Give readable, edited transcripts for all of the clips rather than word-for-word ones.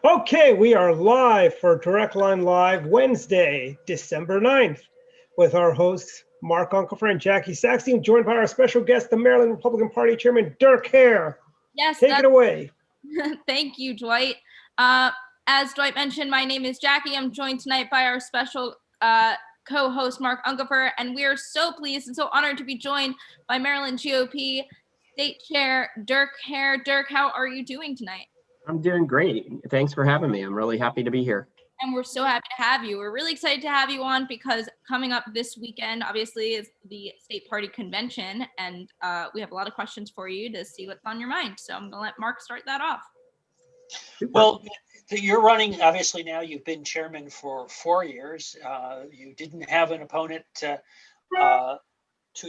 Okay, we are live for Direct Line Live Wednesday, December 9th, with our hosts, Mark Unkelfer and Jackie Saxton, joined by our special guest, the Maryland Republican Party Chairman, Dirk Haire. Yes, take it away. Thank you, Dwight. As Dwight mentioned, my name is Jackie. I'm joined tonight by our special co-host, Mark Unkelfer, and we are so pleased and so honored to be joined by Maryland GOP State Chair Dirk Haire. Dirk, how are you doing tonight? I'm doing great. Thanks for having me. I'm really happy to be here. And we're so happy to have you. We're really excited to have you on because coming up this weekend, obviously, is the state party convention. And we have a lot of questions for you to see what's on your mind. So I'm going to let Mark start that off. Well, you're running, obviously now you've been chairman for 4 years. You didn't have an opponent 2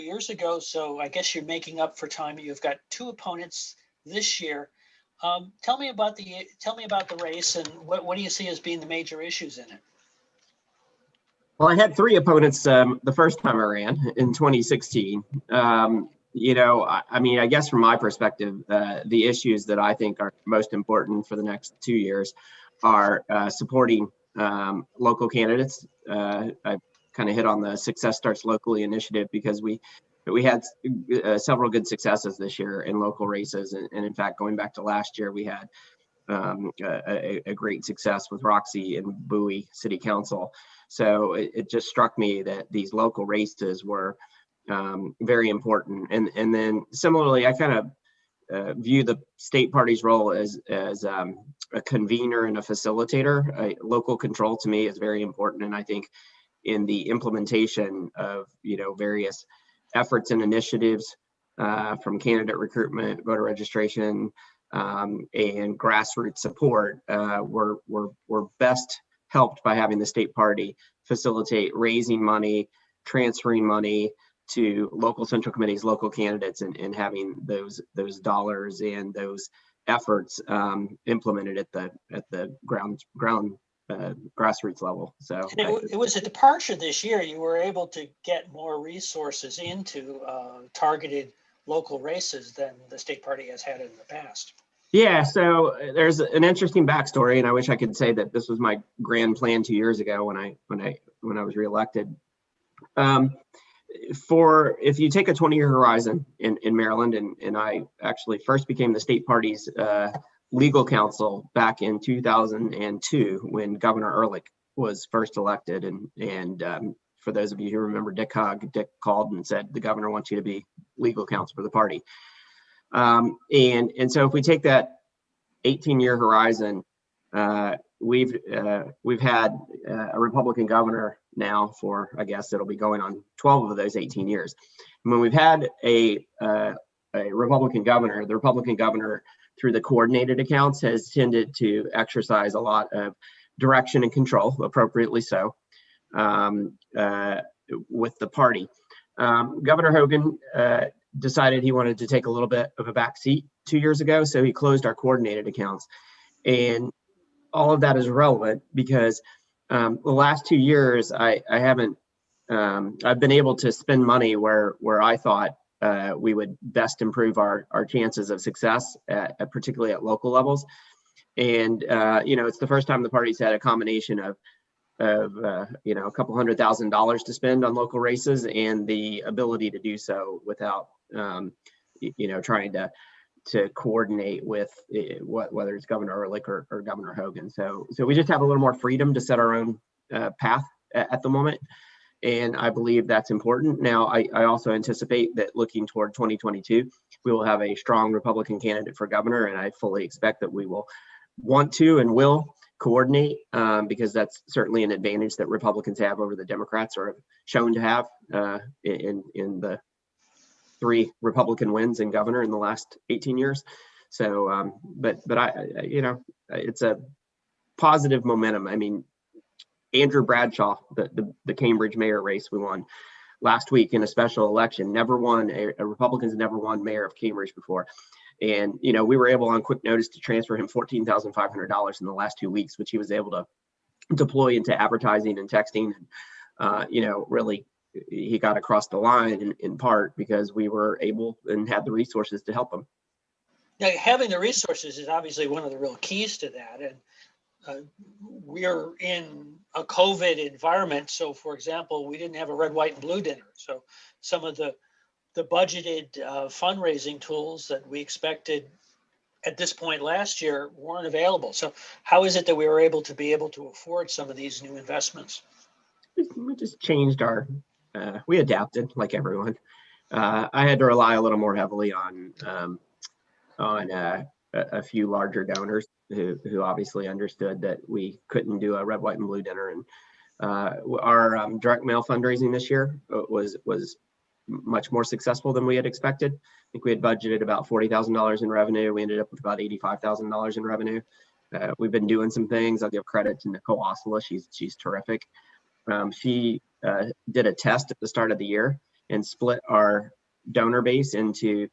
years ago. So I guess you're making up for time. You've got two opponents this year. Tell me about the race and what do you see as being the major issues in it? Well, I had three opponents the first time I ran in 2016. I guess from my perspective, the issues that I think are most important for the next 2 years are supporting local candidates. I kind of hit on the Success Starts Locally initiative because we had several good successes this year in local races. And in fact, going back to last year, we had a great success with Roxy and Bowie City Council. So it just struck me that these local races were very important. And then similarly, I kind of view the state party's role as a convener and a facilitator. Local control to me is very important. And I think in the implementation of, various efforts and initiatives from candidate recruitment, voter registration, and grassroots support, we're best helped by having the state party facilitate raising money, transferring money to local central committees, local candidates, and having those dollars and those efforts implemented at the ground grassroots level. So it was a departure this year. You were able to get more resources into targeted local races than the state party has had in the past. Yeah, so there's an interesting backstory, and I wish I could say that this was my grand plan 2 years ago when I was reelected. If you take a 20-year horizon in Maryland, and I actually first became the state party's legal counsel back in 2002 when Governor Ehrlich was first elected, and for those of you who remember Dick called and said the governor wants you to be legal counsel for the party. And so if we take that 18-year horizon, we've had a Republican governor now for, I guess it'll be going on 12 of those 18 years. And when we've had a Republican governor, the Republican governor through the coordinated accounts has tended to exercise a lot of direction and control, appropriately so, with the party. Governor Hogan decided he wanted to take a little bit of a back seat 2 years ago, so he closed our coordinated accounts. And all of that is relevant because the last 2 years, I've been able to spend money where I thought we would best improve our chances of success, particularly at local levels. And it's the first time the party's had a combination of a couple $100,000 to spend on local races and the ability to do so without trying to coordinate with whether it's Governor Ehrlich or Governor Hogan. So we just have a little more freedom to set our own path at the moment. And I believe that's important. Now, I also anticipate that looking toward 2022, we will have a strong Republican candidate for governor, and I fully expect that we will want to and will coordinate because that's certainly an advantage that Republicans have over the Democrats, or have shown to have in the 3 Republican wins in governor in the last 18 years. So, but it's a positive momentum. I mean, Andrew Bradshaw, the Cambridge mayor race we won last week in a special election, Republicans never won mayor of Cambridge before. And, we were able on quick notice to transfer him $14,500 in the last 2 weeks, which he was able to deploy into advertising and texting. And, really, he got across the line in part because we were able and had the resources to help him. Now, having the resources is obviously one of the real keys to that. And we're in a COVID environment. So for example, we didn't have a red, white, and blue dinner. So some of the budgeted fundraising tools that we expected at this point last year weren't available. So how is it that we were able to afford some of these new investments? We just changed we adapted like everyone. I had to rely a little more heavily on a few larger donors who obviously understood that we couldn't do a red, white, and blue dinner. And our direct mail fundraising this year was much more successful than we had expected. I think we had budgeted about $40,000 in revenue. We ended up with about $85,000 in revenue. We've been doing some things. I'll give credit to Nicole Ossola. She's terrific. She did a test at the start of the year and split our donor base into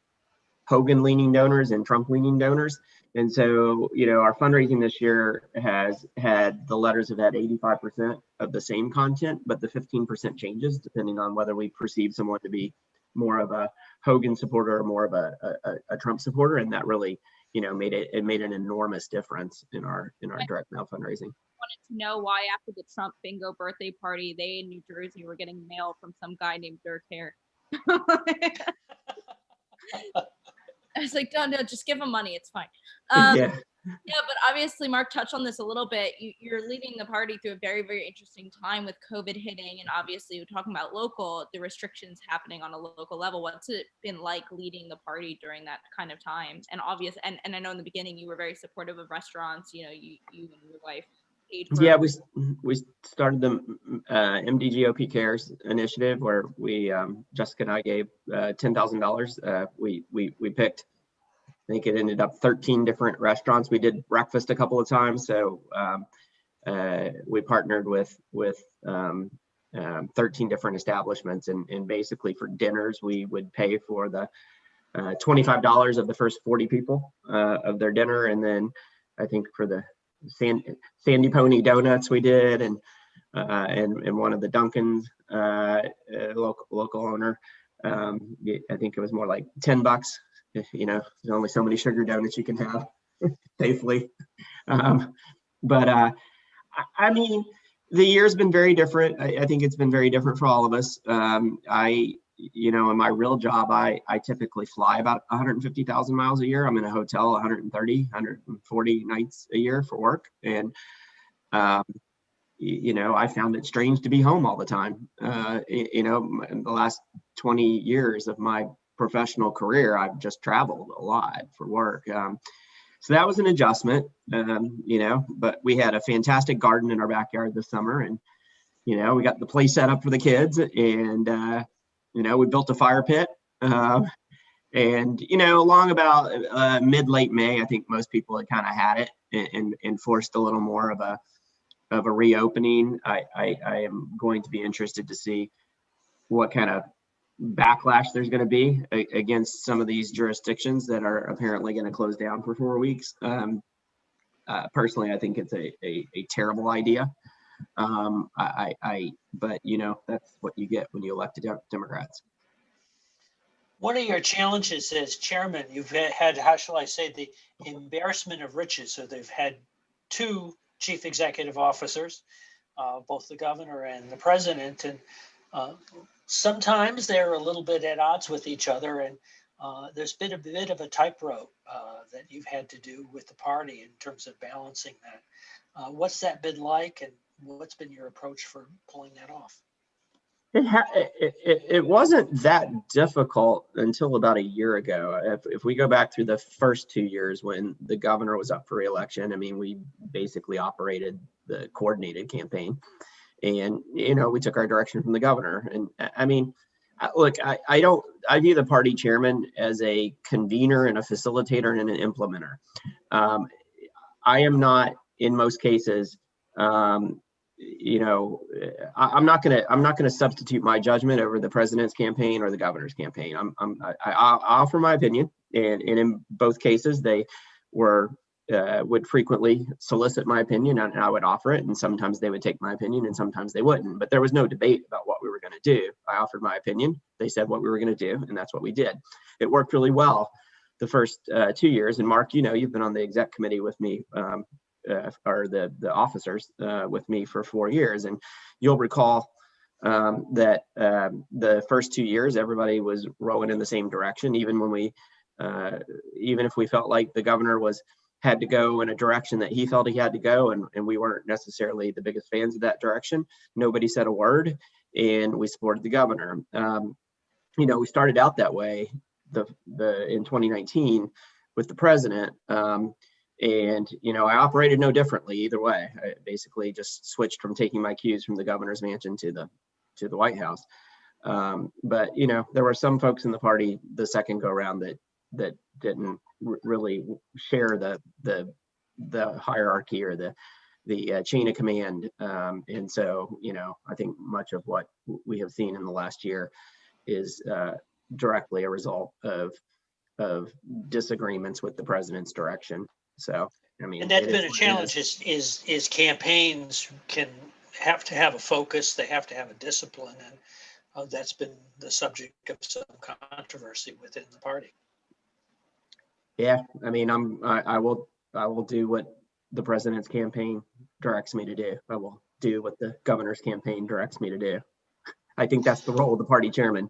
Hogan leaning donors and Trump leaning donors. And so, our fundraising this year has had, the letters have had 85% of the same content, but the 15% changes depending on whether we perceive someone to be more of a Hogan supporter or more of a Trump supporter. And that really, made an enormous difference in our direct mail fundraising. Wanted to know why after the Trump bingo birthday party, they in New Jersey were getting mail from some guy named Dirk Haire. I was like, no, just give him money. It's fine. Yeah, but obviously Mark touched on this a little bit. You're leading the party through a very, very interesting time with COVID hitting. And obviously we're talking about the restrictions happening on a local level. What's it been like leading the party during that kind of time? And and I know in the beginning you were very supportive of restaurants, you and your wife. Yeah, we started the MDGOP Cares initiative where we Jessica and I gave $10,000. We picked, I think it ended up 13 different restaurants. We did breakfast a couple of times, so we partnered with 13 different establishments, and basically for dinners we would pay for the $25 of the first 40 people of their dinner, and then I think for the Sandy Pony Donuts we did, and one of the Dunkin's local owner, I think it was more like $10. There's only so many sugar donuts you can have safely. But I mean, the year's been very different. I think it's been very different for all of us. In my real job, I typically fly about 150,000 miles a year. I'm in a hotel 140 nights a year for work. And, I found it strange to be home all the time. In the last 20 years of my professional career, I've just traveled a lot for work. So that was an adjustment, but we had a fantastic garden in our backyard this summer, and, we got the place set up for the kids, and, we built a fire pit, and, along about mid-late May, I think most people had kind of had it and forced a little more of a reopening. I am going to be interested to see what kind of backlash there's going to be against some of these jurisdictions that are apparently going to close down for 4 weeks. Personally, I think it's a terrible idea. But that's what you get when you elect Democrats. One of your challenges as chairman, you've had, how shall I say, the embarrassment of riches. So they've had two chief executive officers, both the governor and the president, and sometimes they're a little bit at odds with each other, and there's been a bit of a tightrope that you've had to do with the party in terms of balancing that. What's that been like, and what's been your approach for pulling that off? It wasn't that difficult until about a year ago. If we go back through the first 2 years when the governor was up for re-election, I mean, we basically operated the coordinated campaign, and we took our direction from the governor. And I mean, look, I view the party chairman as a convener and a facilitator and an implementer. I am not, in most cases, I'm not gonna substitute my judgment over the president's campaign or the governor's campaign. I offer my opinion, and in both cases they would frequently solicit my opinion, and I would offer it, and sometimes they would take my opinion and sometimes they wouldn't. But there was no debate about what we were going to do. I offered my opinion, they said what we were going to do, and that's what we did. It worked really well the first 2 years. And Mark, you've been on the exec committee with me or the officers with me for 4 years. And you'll recall that the first 2 years, everybody was rowing in the same direction, even when even if we felt like the governor had to go in a direction that he felt he had to go, and we weren't necessarily the biggest fans of that direction. Nobody said a word, and we supported the governor. We started out that way in 2019 with the president. And, I operated no differently either way. I basically just switched from taking my cues from the governor's mansion to the White House. But, there were some folks in the party the second go around that didn't really share the hierarchy or the chain of command. And so, I think much of what we have seen in the last year is directly a result of disagreements with the president's direction. So, and that's been a challenge is campaigns have to have a focus. They have to have a discipline. And that's been the subject of some controversy within the party. Yeah. I will do what the president's campaign directs me to do. I will do what the governor's campaign directs me to do. I think that's the role of the party chairman.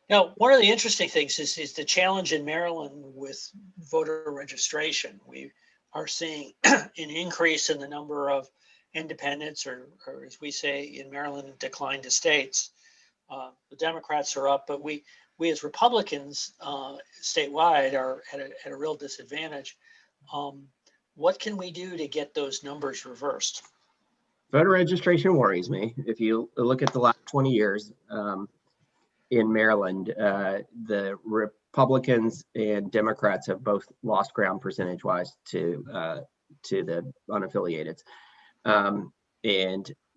Now, one of the interesting things is the challenge in Maryland with voter registration. We are seeing an increase in the number of independents, or as we say in Maryland, declined estates. The Democrats are up, but we as Republicans statewide are at a real disadvantage. What can we do to get those numbers reversed? Voter registration worries me. If you look at the last 20 years, in Maryland, the Republicans and Democrats have both lost ground percentage-wise to the unaffiliated. And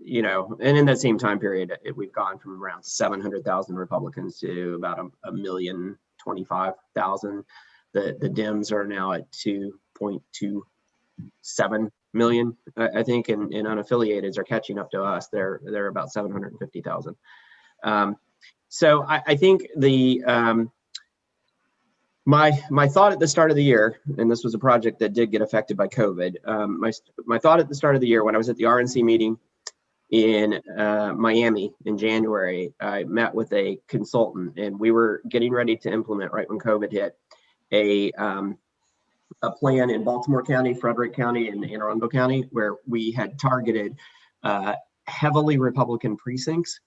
in that same time period, we've gone from around 700,000 Republicans to about 1,025,000. The Dems are now at 2.27 million, I think, and unaffiliateds are catching up to us. They're about 750,000. So I think my thought at the start of the year, and this was a project that did get affected by COVID. My thought at the start of the year, when I was at the RNC meeting in Miami in January, I met with a consultant, and we were getting ready to implement, right when COVID hit, a plan in Baltimore County, Frederick County, and Anne Arundel County, where we had targeted heavily Republican precincts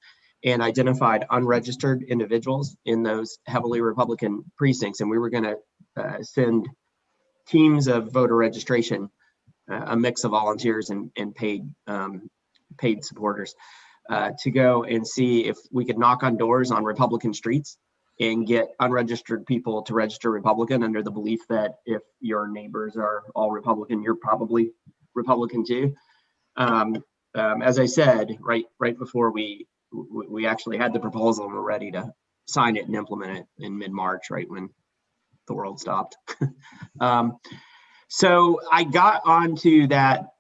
and identified unregistered individuals in those heavily Republican precincts. And we were going to send teams of voter registration, a mix of volunteers and paid supporters, to go and see if we could knock on doors on Republican streets and get unregistered people to register Republican, under the belief that if your neighbors are all Republican, you're probably Republican too. As I said, right before we actually had the proposal and we're ready to sign it and implement it in mid-March, right when the world stopped. So I got onto that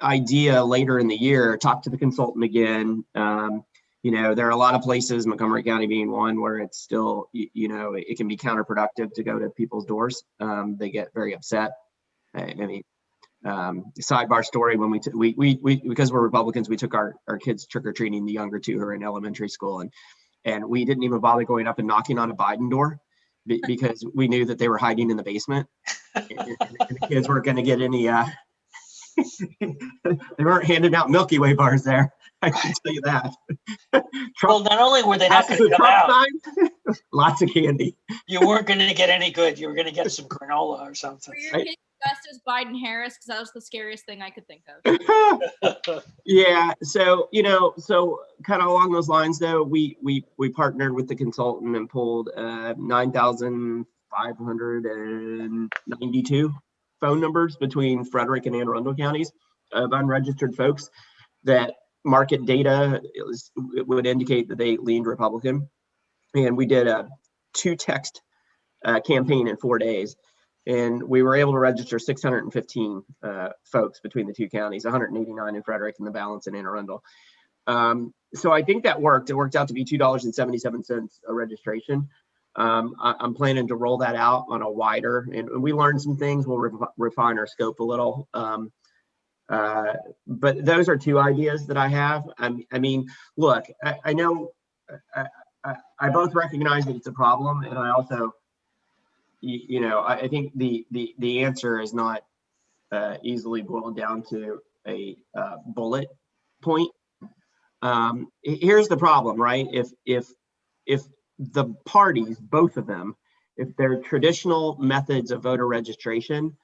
idea later in the year, talked to the consultant again. There are a lot of places, Montgomery County being one, where it's still, it can be counterproductive to go to people's doors. They get very upset. Sidebar story, when we because we're Republicans, we took our kids trick-or-treating, the younger two who are in elementary school, and we didn't even bother going up and knocking on a Biden door because we knew that they were hiding in the basement, and the kids weren't going to get any they weren't handing out Milky Way bars there, I can tell you that. Well, not only were they not going to come out, lots of candy. You weren't going to get any good. You were going to get some granola or something. Were your kids dressed as Biden Harris? Because that was the scariest thing I could think of. Yeah. So, kind of along those lines, though, we partnered with the consultant and pulled 9,592 phone numbers between Frederick and Anne Arundel counties of unregistered folks that market data would indicate that they leaned Republican. And we did a 2-text campaign in 4 days. And we were able to register 615 folks between the two counties, 189 in Frederick and the balance in Anne Arundel. So I think that worked. It worked out to be $2.77 a registration. I'm planning to roll that out on a wider, and we learned some things. We'll refine our scope a little. But those are two ideas that I have. I mean, look, I know I both recognize that it's a problem, and I also, I think the answer is not easily boiled down to a bullet point. Here's the problem, right? If the parties, both of them, if their traditional methods of voter registration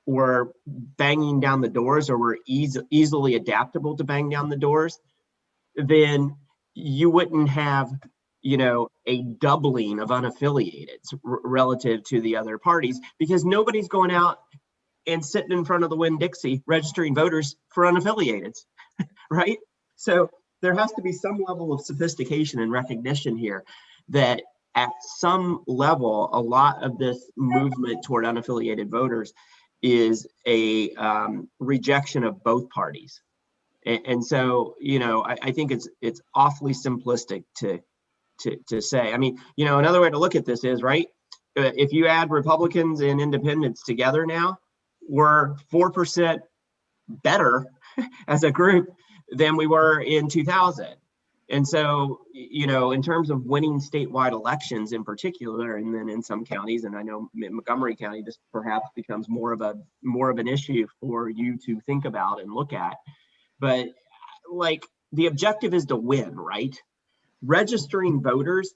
were banging down the doors or were easily adaptable to bang down the doors, then you wouldn't have, a doubling of unaffiliateds relative to the other parties, because nobody's going out and sitting in front of the Winn-Dixie registering voters for unaffiliateds, right? So there has to be some level of sophistication and recognition here that at some level, a lot of this movement toward unaffiliated voters is a rejection of both parties. And so, I think it's awfully simplistic to say. I mean, another way to look at this is, right, if you add Republicans and independents together now, we're 4% better as a group than we were in 2000. And so, in terms of winning statewide elections in particular, and then in some counties, and I know in Montgomery County, this perhaps becomes more of an issue for you to think about and look at. But like, the objective is to win, right? Registering voters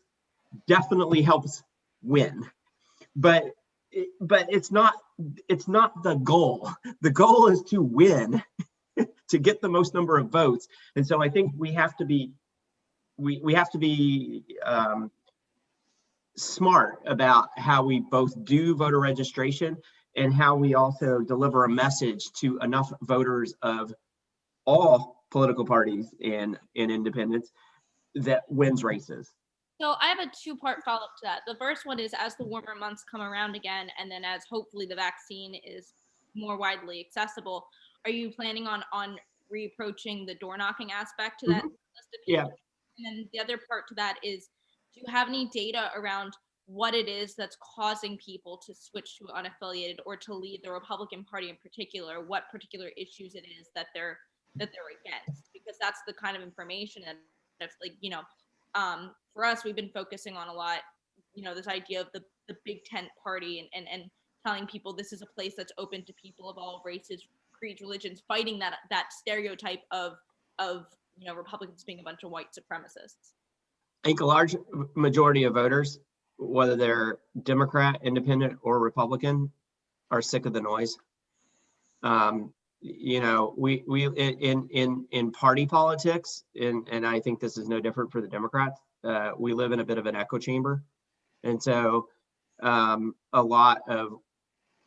definitely helps win, but it's not the goal. The goal is to win, to get the most number of votes. And so I think we have to be smart about how we both do voter registration and how we also deliver a message to enough voters of all political parties and independents that wins races. So I have a two-part follow-up to that. The first one is, as the warmer months come around again, and then as hopefully the vaccine is more widely accessible, are you planning on reapproaching the door knocking aspect to that list of people? Yeah. And then the other part to that is, do you have any data around what it is that's causing people to switch to unaffiliated or to leave the Republican Party in particular? What particular issues it is that they're against? Because that's the kind of information that, if, like, for us, we've been focusing on a lot, this idea of the big tent party and telling people this is a place that's open to people of all races, creeds, religions, fighting that stereotype of Republicans being a bunch of white supremacists. I think a large majority of voters, whether they're Democrat, independent, or Republican, are sick of the noise. We in party politics, and I think this is no different for the Democrats. We live in a bit of an echo chamber, and so a lot of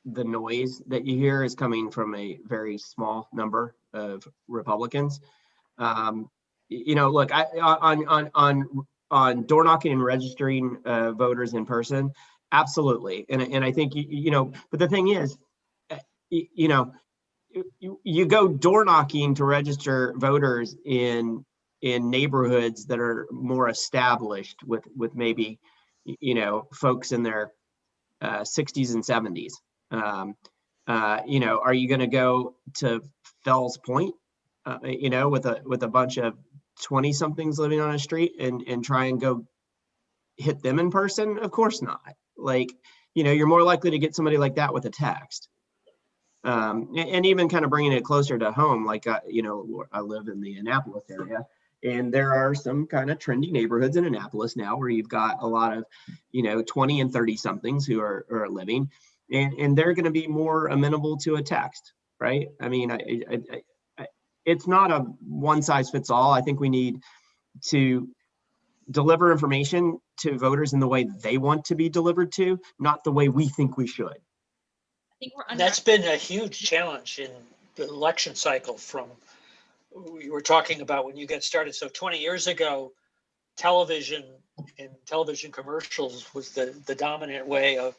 the noise that you hear is coming from a very small number of Republicans. Look, on door knocking and registering voters in person, absolutely, and I think but the thing is, you go door knocking to register voters in neighborhoods that are more established with maybe folks in their 60s and 70s. Are you going to go to Fells Point, with a bunch of 20 somethings living on a street and try and go hit them in person? Of course not. Like, you're more likely to get somebody like that with a text. And even kind of bringing it closer to home, like, I live in the Annapolis area, and there are some kind of trendy neighborhoods in Annapolis now where you've got a lot of, 20 and 30 somethings who are living, and they're going to be more amenable to a text, right? I mean, it's not a one size fits all. I think we need to deliver information to voters in the way they want to be delivered to, not the way we think we should. That's been a huge challenge in the election cycle from we were talking about when you get started. So 20 years ago, television and television commercials was the dominant way of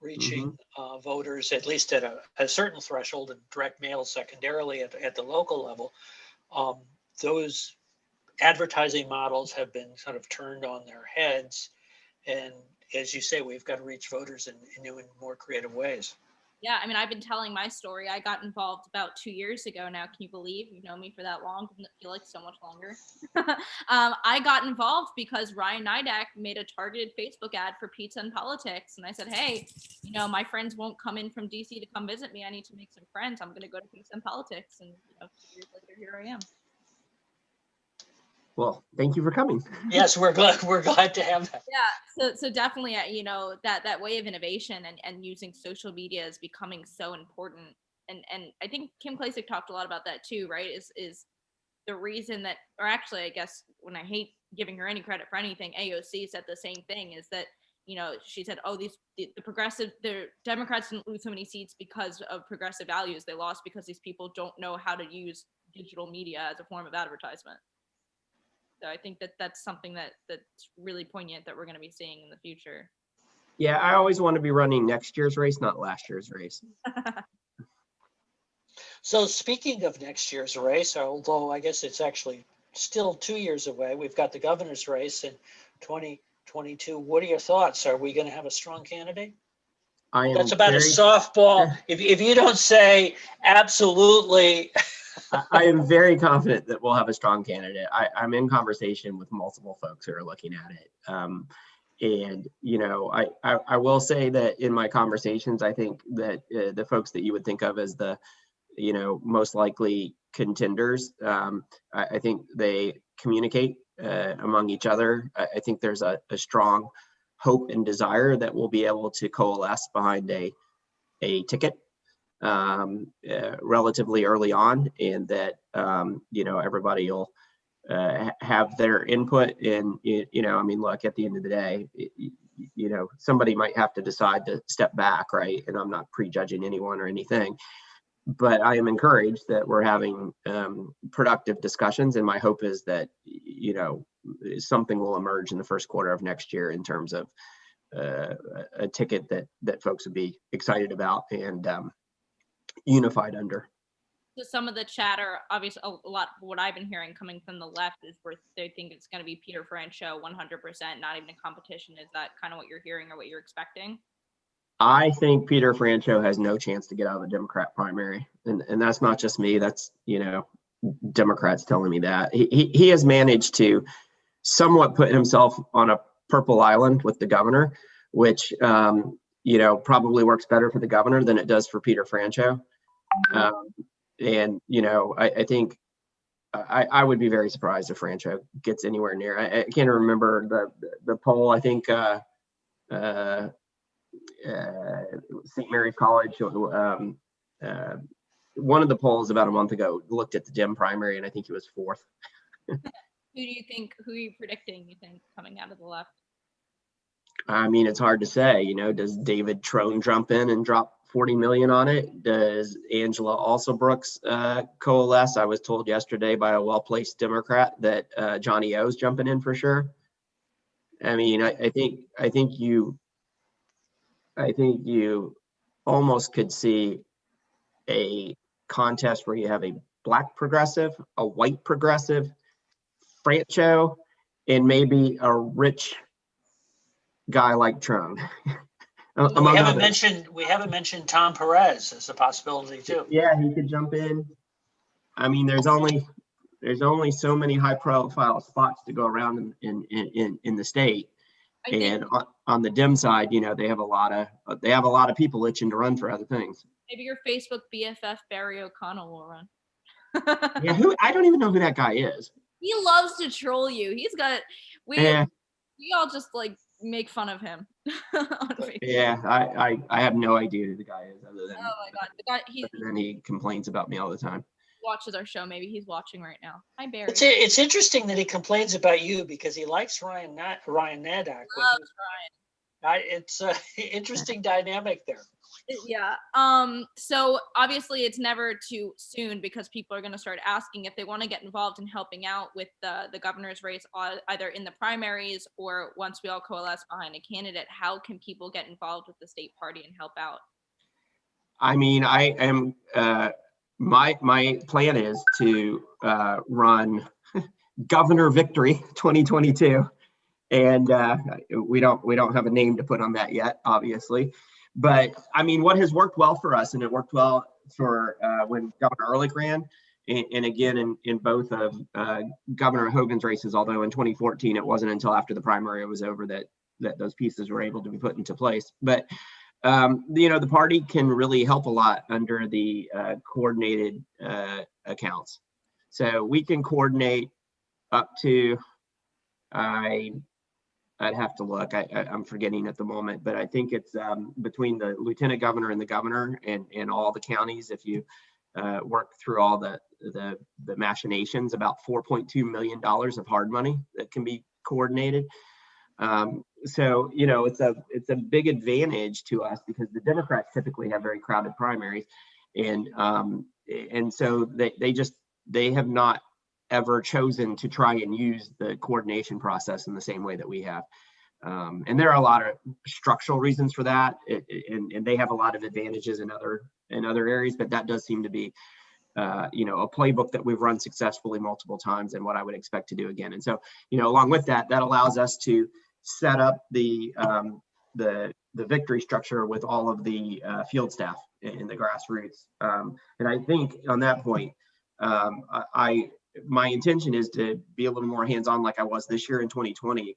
reaching voters, at least at a certain threshold, and direct mail secondarily at the local level. Those advertising models have been sort of turned on their heads. And as you say, we've got to reach voters in new and more creative ways. Yeah, I mean, I've been telling my story. I got involved about 2 years ago now. Can you believe you've known me for that long? Doesn't it feel like so much longer? I got involved because Ryan Nidak made a targeted Facebook ad for pizza and politics. And I said, hey, my friends won't come in from DC to come visit me. I need to make some friends. I'm going to go to pizza and politics. And 2 years later, here I am. Well, thank you for coming. Yes, we're glad to have that. Yeah, so definitely, that way of innovation and using social media is becoming so important. And I think Kim Klacik talked a lot about that too, right? Is the reason that, or actually, I guess when I hate giving her any credit for anything, AOC said the same thing, is that, she said, oh, the Democrats didn't lose so many seats because of progressive values. They lost because these people don't know how to use digital media as a form of advertisement. So I think that's something that's really poignant that we're going to be seeing in the future. Yeah, I always want to be running next year's race, not last year's race. So speaking of next year's race, although I guess it's actually still 2 years away, we've got the governor's race in 2022. What are your thoughts? Are we going to have a strong candidate? That's about a softball. If you don't say absolutely. I am very confident that we'll have a strong candidate. I'm in conversation with multiple folks who are looking at it. And, I will say that in my conversations, I think that the folks that you would think of as the, most likely contenders, I think they communicate among each other. I think there's a strong hope and desire that we'll be able to coalesce behind a ticket relatively early on, and that everybody will have their input. And look, at the end of the day, somebody might have to decide to step back, right? And I'm not prejudging anyone or anything, but I am encouraged that we're having productive discussions, and my hope is that something will emerge in the first quarter of next year in terms of a ticket that folks would be excited about and unified under. So some of the chatter, obviously, a lot of what I've been hearing coming from the left is where they think it's going to be Peter Franchot 100%, not even a competition. Is that kind of what you're hearing or what you're expecting? I think Peter Franchot has no chance to get out of the Democrat primary, and that's not just me. That's Democrats telling me that. He has managed to somewhat put himself on a purple island with the governor, which probably works better for the governor than it does for Peter Franchot. I think I would be very surprised if Franchot gets anywhere near. I can't remember the poll. I think St. Mary's College, one of the polls about a month ago looked at the Dem primary, and I think he was fourth. Who are you predicting, you think, coming out of the left? I mean, it's hard to say. Does David Trone jump in and drop 40 million on it? Does Angela Alsobrooks coalesce? I was told yesterday by a well-placed Democrat that Johnny O's jumping in for sure. I mean, I think you almost could see a contest where you have a black progressive, a white progressive, Franchot, and maybe a rich guy like Trump. We haven't mentioned Tom Perez as a possibility too. Yeah, he could jump in. I mean, there's only so many high-profile spots to go around in the state, and on the Dem side, they have a lot of people itching to run for other things. Maybe your Facebook BFF Barry O'Connell will run. Yeah, I don't even know who that guy is. He loves to troll you. He's got we all just make fun of him on Facebook. Yeah, I have no idea who the guy is other than he complains about me all the time. Watches our show. Maybe he's watching right now. Hi, Barry. It's interesting that he complains about you because he likes Ryan Maddox. Loves Ryan. It's an interesting dynamic there. Yeah. So obviously it's never too soon because people are going to start asking if they want to get involved in helping out with the governor's race, either in the primaries or once we all coalesce behind a candidate. How can people get involved with the state party and help out? I mean, I am my plan is to run Governor Victory 2022, and we don't have a name to put on that yet, obviously. But I mean, what has worked well for us, and it worked well for when Governor Ehrlich ran, and again in both of Governor Hogan's races, although in 2014 it wasn't until after the primary was over that those pieces were able to be put into place. But the party can really help a lot under the coordinated accounts. So we can coordinate up to, I'd have to look, I'm forgetting at the moment, but I think it's between the lieutenant governor and the governor and all the counties, if you work through all the machinations, about $4.2 million of hard money that can be coordinated. So, it's a big advantage to us because the Democrats typically have very crowded primaries. And so they have not ever chosen to try and use the coordination process in the same way that we have. And there are a lot of structural reasons for that. And they have a lot of advantages in other areas, but that does seem to be a playbook that we've run successfully multiple times and what I would expect to do again. And so, along with that allows us to set up the victory structure with all of the field staff in the grassroots. And I think on that point, my intention is to be a little more hands-on like I was this year in 2020,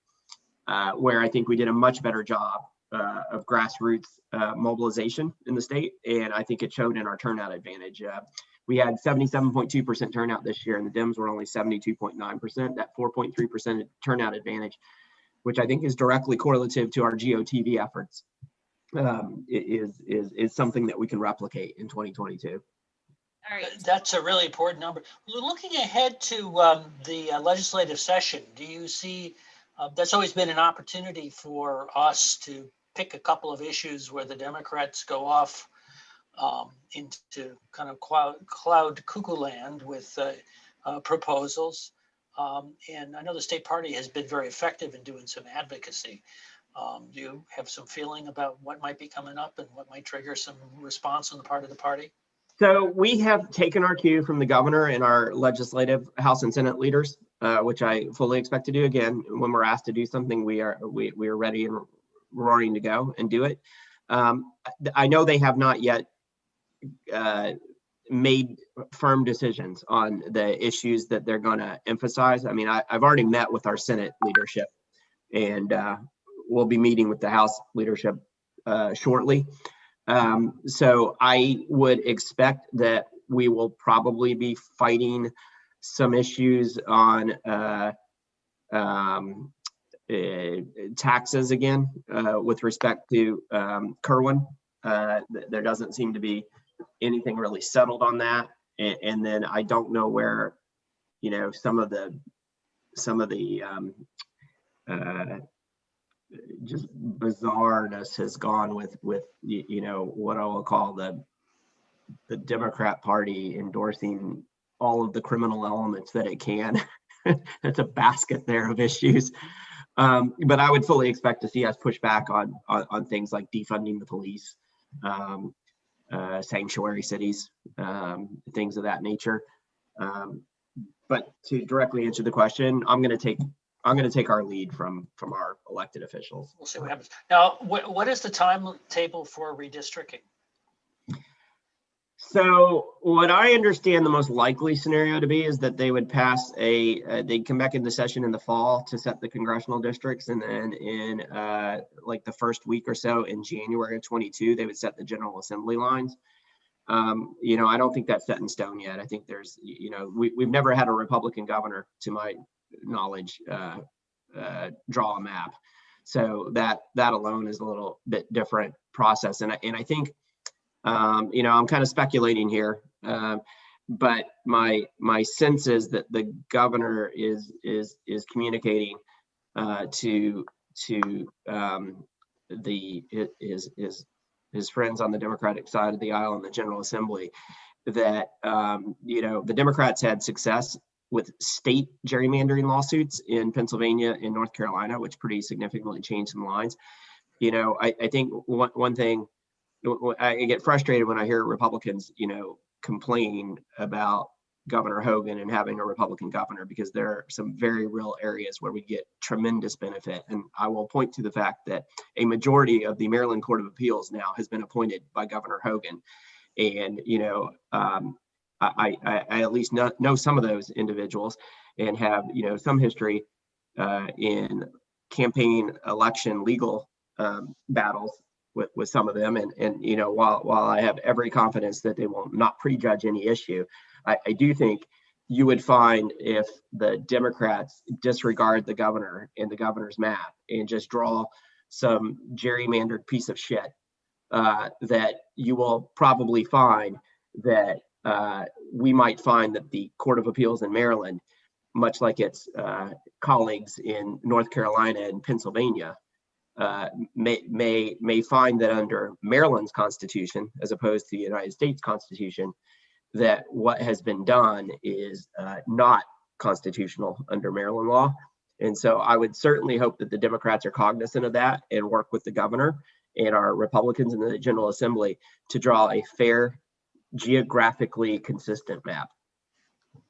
where I think we did a much better job of grassroots mobilization in the state. And I think it showed in our turnout advantage. We had 77.2% turnout this year, and the Dems were only 72.9%. That 4.3% turnout advantage, which I think is directly correlative to our GOTV efforts, is something that we can replicate in 2022. All right. That's a really important number. Looking ahead to the legislative session, do you see that's always been an opportunity for us to pick a couple of issues where the Democrats go off into kind of cloud cuckoo land with proposals. And I know the state party has been very effective in doing some advocacy. Do you have some feeling about what might be coming up and what might trigger some response on the part of the party? So we have taken our cue from the governor and our legislative House and Senate leaders, which I fully expect to do again. When we're asked to do something, we are ready and roaring to go and do it. I know they have not yet made firm decisions on the issues that they're going to emphasize. I mean, I've already met with our Senate leadership, and we'll be meeting with the House leadership shortly. So I would expect that we will probably be fighting some issues on taxes again with respect to Kerwin. There doesn't seem to be anything really settled on that. And then I don't know where, some of the just bizarreness has gone with what I will call the Democrat Party endorsing all of the criminal elements that it can. It's a basket there of issues. But I would fully expect to see us push back on things like defunding the police, sanctuary cities, things of that nature. But to directly answer the question, I'm going to take our lead from our elected officials. We'll see what happens. Now, what is the timetable for redistricting? So what I understand the most likely scenario to be is that they would pass they'd come back into session in the fall to set the congressional districts. And then in like the first week or so in January of 22, they would set the General Assembly lines. I don't think that's set in stone yet. I think there's, we've never had a Republican governor, to my knowledge, draw a map. So that alone is a little bit different process. And I think, I'm kind of speculating here, but my sense is that the governor is communicating to his friends on the Democratic side of the aisle in the General Assembly that the Democrats had success with state gerrymandering lawsuits in Pennsylvania and North Carolina, which pretty significantly changed some lines. I think one thing, I get frustrated when I hear Republicans, complain about Governor Hogan and having a Republican governor, because there are some very real areas where we get tremendous benefit. And I will point to the fact that a majority of the Maryland Court of Appeals now has been appointed by Governor Hogan. And, I at least know some of those individuals and have, some history in campaign election legal battles with some of them. And while I have every confidence that they will not prejudge any issue, I do think you would find, if the Democrats disregard the governor and the governor's map and just draw some gerrymandered piece of shit, that you will probably find that we might find that the Court of Appeals in Maryland, much like its colleagues in North Carolina and Pennsylvania, may find that under Maryland's Constitution, as opposed to the United States Constitution, that what has been done is not constitutional under Maryland law. And so I would certainly hope that the Democrats are cognizant of that and work with the governor and our Republicans in the General Assembly to draw a fair, geographically consistent map.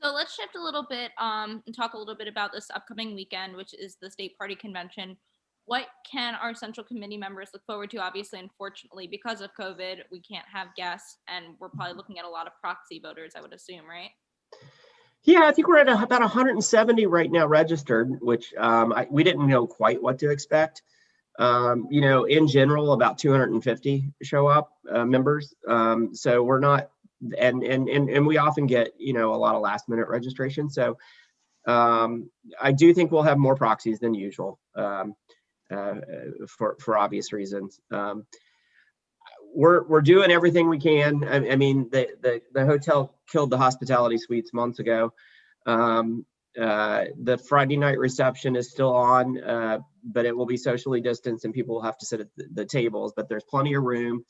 So let's shift a little bit and talk a little bit about this upcoming weekend, which is the state party convention. What can our central committee members look forward to? Obviously, unfortunately, because of COVID, we can't have guests, and we're probably looking at a lot of proxy voters, I would assume, right? Yeah, I think we're at about 170 right now registered, which we didn't know quite what to expect. In general, about 250 show up members. So we're not, and we often get, a lot of last minute registration. So I do think we'll have more proxies than usual. For obvious reasons. We're doing everything we can. I mean, the hotel killed the hospitality suites months ago. The Friday night reception is still on, but it will be socially distanced and people will have to sit at the tables, but there's plenty of room.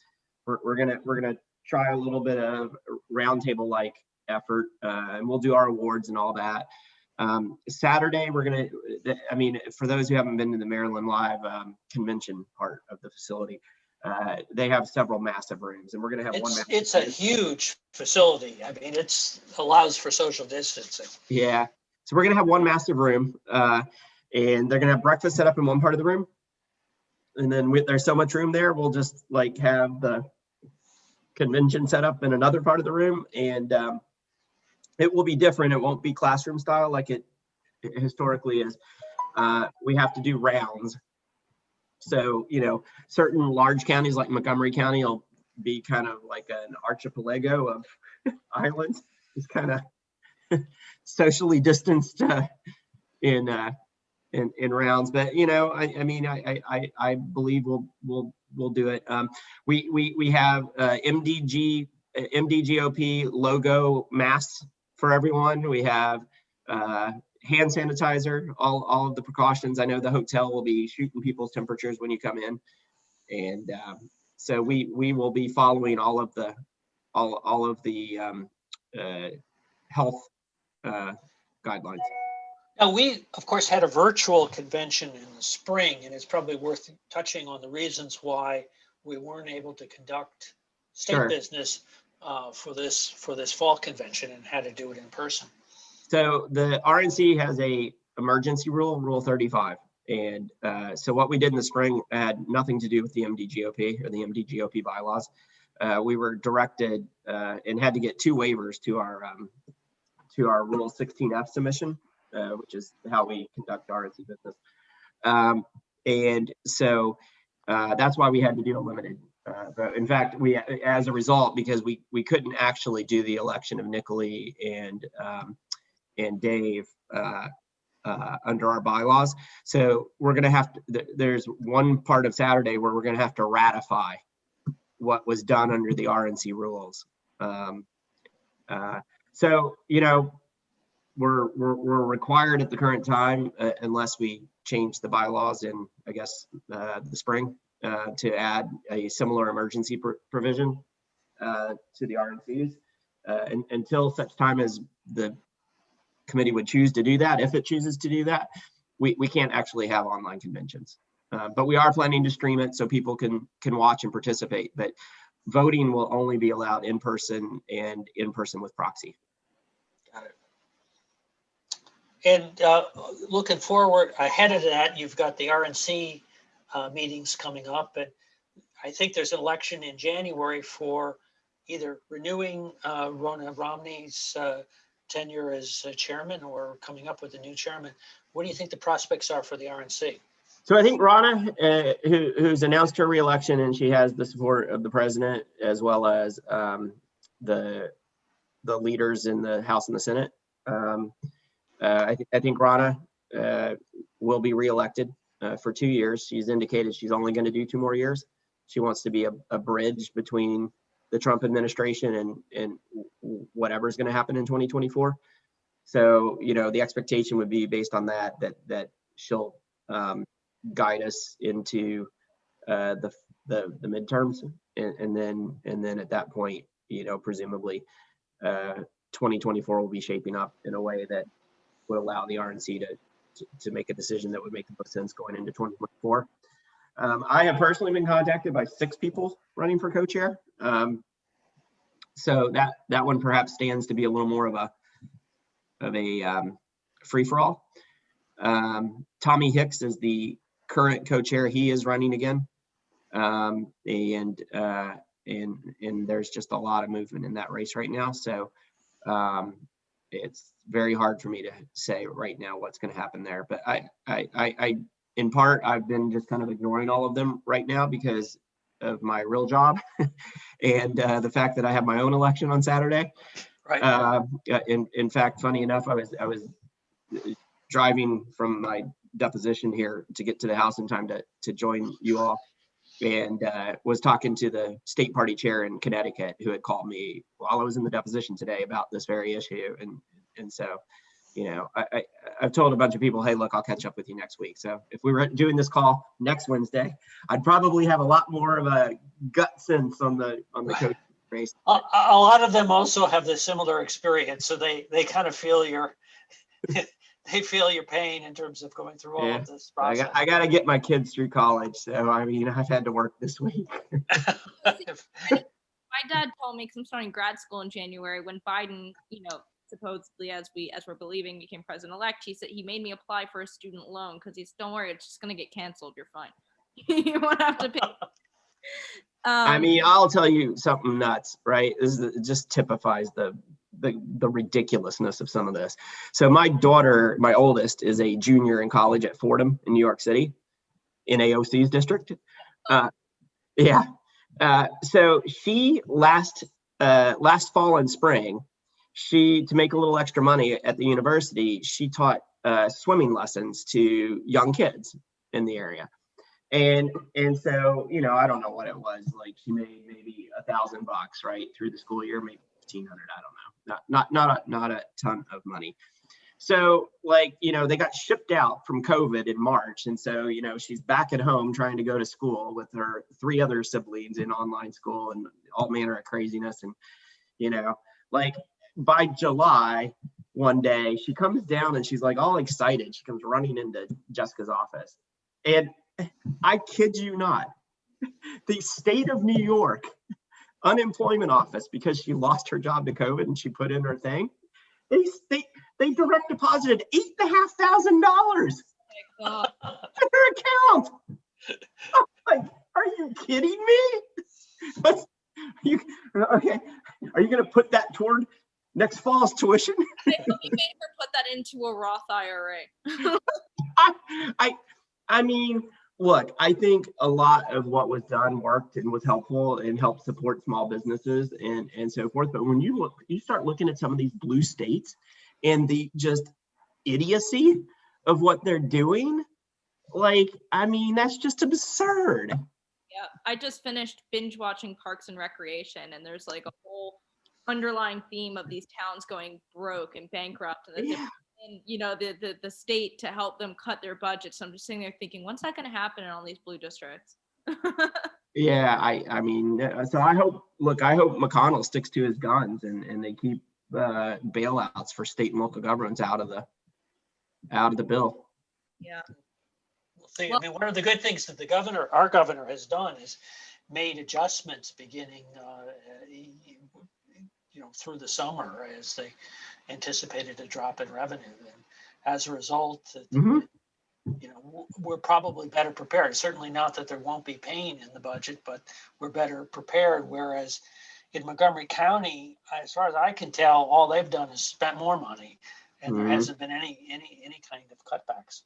We're gonna try a little bit of roundtable like effort, and we'll do our awards and all that. Saturday, for those who haven't been to the Maryland Live convention part of the facility, they have several massive rooms, and we're going to have one. It's a huge facility. I mean, it allows for social distancing. Yeah. So we're going to have one massive room, and they're going to have breakfast set up in one part of the room. And then there's so much room there, we'll just have the convention set up in another part of the room. And it will be different. It won't be classroom style like it historically is. We have to do rounds. So, certain large counties like Montgomery County will be kind of like an archipelago of islands. It's kind of socially distanced in rounds. But, I believe we'll do it. We have MDGOP logo masks for everyone. We have hand sanitizer, all of the precautions. I know the hotel will be shooting people's temperatures when you come in, and so we will be following all of the health guidelines. Now, we of course had a virtual convention in the spring, and it's probably worth touching on the reasons why we weren't able to conduct state business for this fall convention and had to do it in person. So the RNC has a emergency rule 35. And so what we did in the spring had nothing to do with the MDGOP or the MDGOP bylaws. We were directed and had to get 2 waivers to our Rule 16F submission, which is how we conduct RNC business. And so that's why we had to do a limited. But in fact, we, as a result, because we couldn't actually do the election of Nicolai and Dave under our bylaws. So we're going to have to, there's one part of Saturday where we're going to have to ratify what was done under the RNC rules. So, we're required at the current time, unless we change the bylaws in, I guess, the spring, to add a similar emergency provision to the RNCs. And until such time as the committee would choose to do that, if it chooses to do that, we can't actually have online conventions. But we are planning to stream it so people can watch and participate. But voting will only be allowed in person and in person with proxy. Got And looking forward, ahead of that, you've got the RNC meetings coming up, and I think there's an election in January for either renewing Rona Romney's tenure as chairman or coming up with a new chairman. What do you think the prospects are for the RNC? So I think Ronna, who's announced her reelection, and she has the support of the president as well as the leaders in the House and the Senate. I think Ronna will be reelected for 2 years. She's indicated she's only going to do 2 more years. She wants to be a bridge between the Trump administration and whatever's going to happen in 2024. So, the expectation would be based on that she'll guide us into the midterms, and then at that point, presumably 2024 will be shaping up in a way that would allow the RNC to make a decision that would make the most sense going into 2024. I have personally been contacted by 6 people running for co-chair. So that one perhaps stands to be a little more of a free-for-all. Tommy Hicks is the current co-chair. He is running again. And there's just a lot of movement in that race right now. So it's very hard for me to say right now what's going to happen there. But I in part, I've been just kind of ignoring all of them right now because of my real job and the fact that I have my own election on Saturday. Right. In fact, funny enough, I was driving from my deposition here to get to the house in time to join you all, and was talking to the state party chair in Connecticut who had called me while I was in the deposition today about this very issue. And so, I've told a bunch of people, hey, look, I'll catch up with you next week. So if we were doing this call next Wednesday, I'd probably have a lot more of a gut sense on the coach race. A lot of them also have the similar experience, so they kind of feel your they feel your pain in terms of going through all of this process. I got to get my kids through college, so I've had to work this week. My dad told me, because I'm starting grad school in January, when Biden, supposedly, as we're believing, became president-elect, he said he made me apply for a student loan because he's, don't worry, it's just going to get canceled. You're fine. You won't have to pay. I'll tell you something nuts, right? It just typifies the ridiculousness of some of this. So my daughter, my oldest, is a junior in college at Fordham in New York City, in AOC's district. So she last fall and spring, to make a little extra money at the university, she taught swimming lessons to young kids in the area. And so, I don't know what it was, like she made maybe $1,000 right through the school year, maybe 1,500, I don't know, not a ton of money. So they got shipped out from COVID in March. And so, she's back at home trying to go to school with her 3 other siblings in online school and all manner of craziness. And, by July, one day she comes down and she's like all excited. She comes running into Jessica's office. And I kid you not, the state of New York unemployment office, because she lost her job to COVID and she put in her thing, they direct deposited $8,500 to her account. I'm like, are you kidding me? Okay, are you going to put that toward next fall's tuition? I hope you made her put that into a Roth IRA. Look, I think a lot of what was done worked and was helpful and helped support small businesses and so forth. But when you start looking at some of these blue states and the just idiocy of what they're doing, that's just absurd. Yeah, I just finished binge watching Parks and Recreation, and there's a whole underlying theme of these towns going broke and bankrupt, and the state to help them cut their budgets. So I'm just sitting there thinking, when's that going to happen in all these blue districts? So I hope McConnell sticks to his guns and they keep bailouts for state and local governments out of the bill. Yeah. One of the good things that our governor has done is made adjustments beginning through the summer as they anticipated a drop in revenue. And as a result, Mhm. we're probably better prepared. Certainly not that there won't be pain in the budget, but we're better prepared. Whereas in Montgomery County, as far as I can tell, all they've done is spent more money, and there Mhm. hasn't been any kind of cutbacks.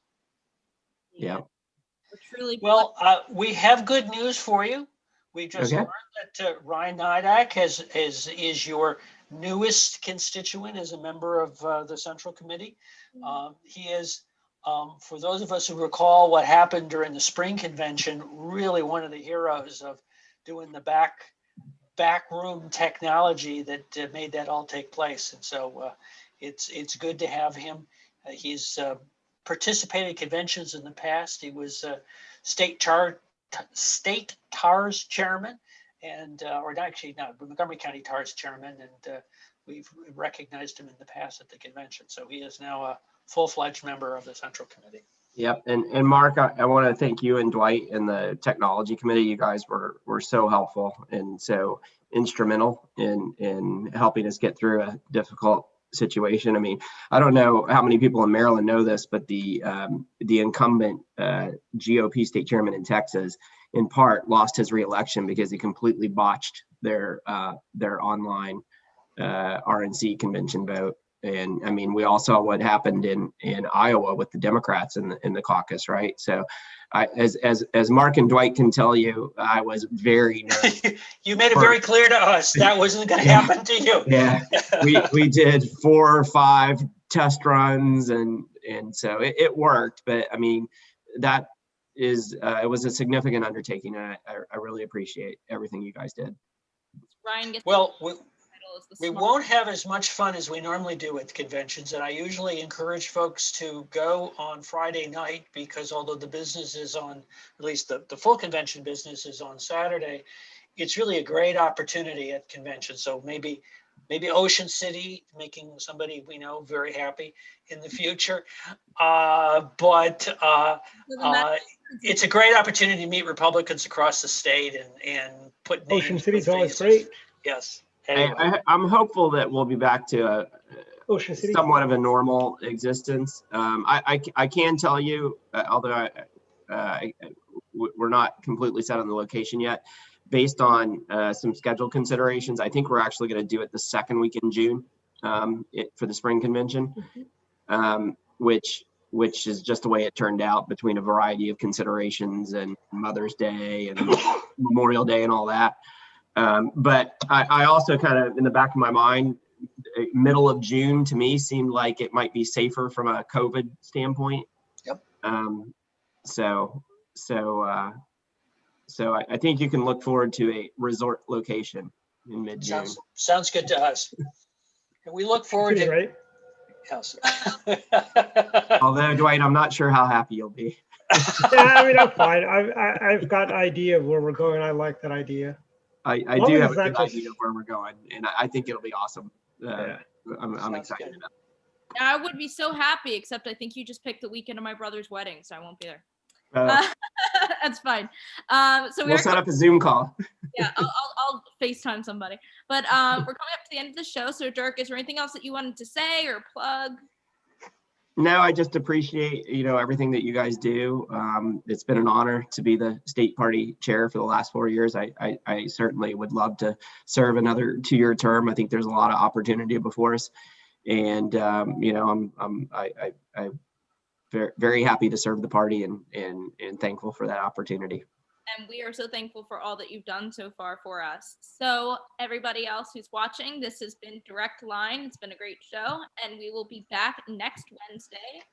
Yeah. We're truly Well, we have good news for you. We just Okay. learned that Ryan Maddox is your newest constituent as a member of the Central Committee. He is, for those of us who recall what happened during the spring convention, really one of the heroes of doing the backroom technology that made that all take place. And so it's good to have him. He's participated in conventions in the past. He was state TARS chairman, and or actually not Montgomery County TARS chairman, and we've recognized him in the past at the convention. So he is now a full-fledged member of the Central Committee. Yep. And Mark, I want to thank you and Dwight and the technology committee. You guys were so helpful and so instrumental in helping us get through a difficult situation. I mean, I don't know how many people in Maryland know this, but the incumbent GOP state chairman in Texas, in part, lost his reelection because he completely botched their online RNC convention vote. And I mean, we all saw what happened in Iowa with the Democrats in the caucus, right? So, as Mark and Dwight can tell you, I was very nervous. You made it very clear to us that wasn't going to happen to you. Yeah, we did 4 or 5 test runs, and so it worked. But I mean, that is it was a significant undertaking, and I really appreciate everything you guys did. Ryan gets Well, we won't have as much fun as we normally do at conventions, and I usually encourage folks to go on Friday night because although the business is on, at least the full convention business is on Saturday, it's really a great opportunity at convention. So maybe Ocean City, making somebody we know very happy in the future, but it's a great opportunity to meet Republicans across the state and put names. Ocean City's with always faces. great. Yes. Anyway. I'm hopeful that wewe'll be back to Ocean City, somewhat of a normal existence. I can tell you, although we're not completely set on the location yet, based on some schedule considerations, I think we're actually going to do it the second week in June for the spring convention, which is just the way it turned out between a variety of considerations and Mother's Day and Memorial Day and all that. But I also kind of, in the back of my mind, middle of June to me seemed like it might be safer from a COVID standpoint. Yep. So I think you can look forward to a resort location in mid-June. Sounds good to us. And we look forward to. right? Yes. Although, Dwight, I'm not sure how happy you'll be. Yeah, I mean, I'm fine. I've got an idea of where we're going. I like that idea. I do have a good idea of where we're going, and I think it'll be awesome. Yeah. I'm excited about it. I would be so happy, except I think you just picked the weekend of my brother's wedding, so I won't be there. That's fine. So we'll set up a Zoom call. Yeah, I'll FaceTime somebody. But we're coming up to the end of the show. So Dirk, is there anything else that you wanted to say or plug? No, I just appreciate, everything that you guys do. It's been an honor to be the state party chair for the last 4 years. I certainly would love to serve another 2-year term. I think there's a lot of opportunity before us, and I'm very, very happy to serve the party and thankful for that opportunity. And we are so thankful for all that you've done so far for us. So everybody else who's watching, this has been Direct Line. It's been a great show, and we will be back next Wednesday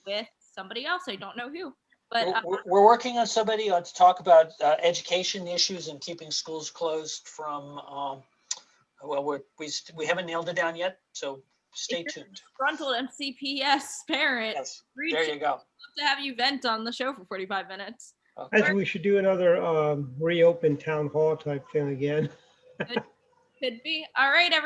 with somebody else. I don't know who, but we're working on somebody to talk about education issues and keeping schools closed from. We haven't nailed it down yet, so stay tuned. Disgruntled MCPS parent. Yes, there you go. Love to have you vent on the show for 45 minutes. I think we should do another reopen town hall type thing again. Could be. All right, everybody.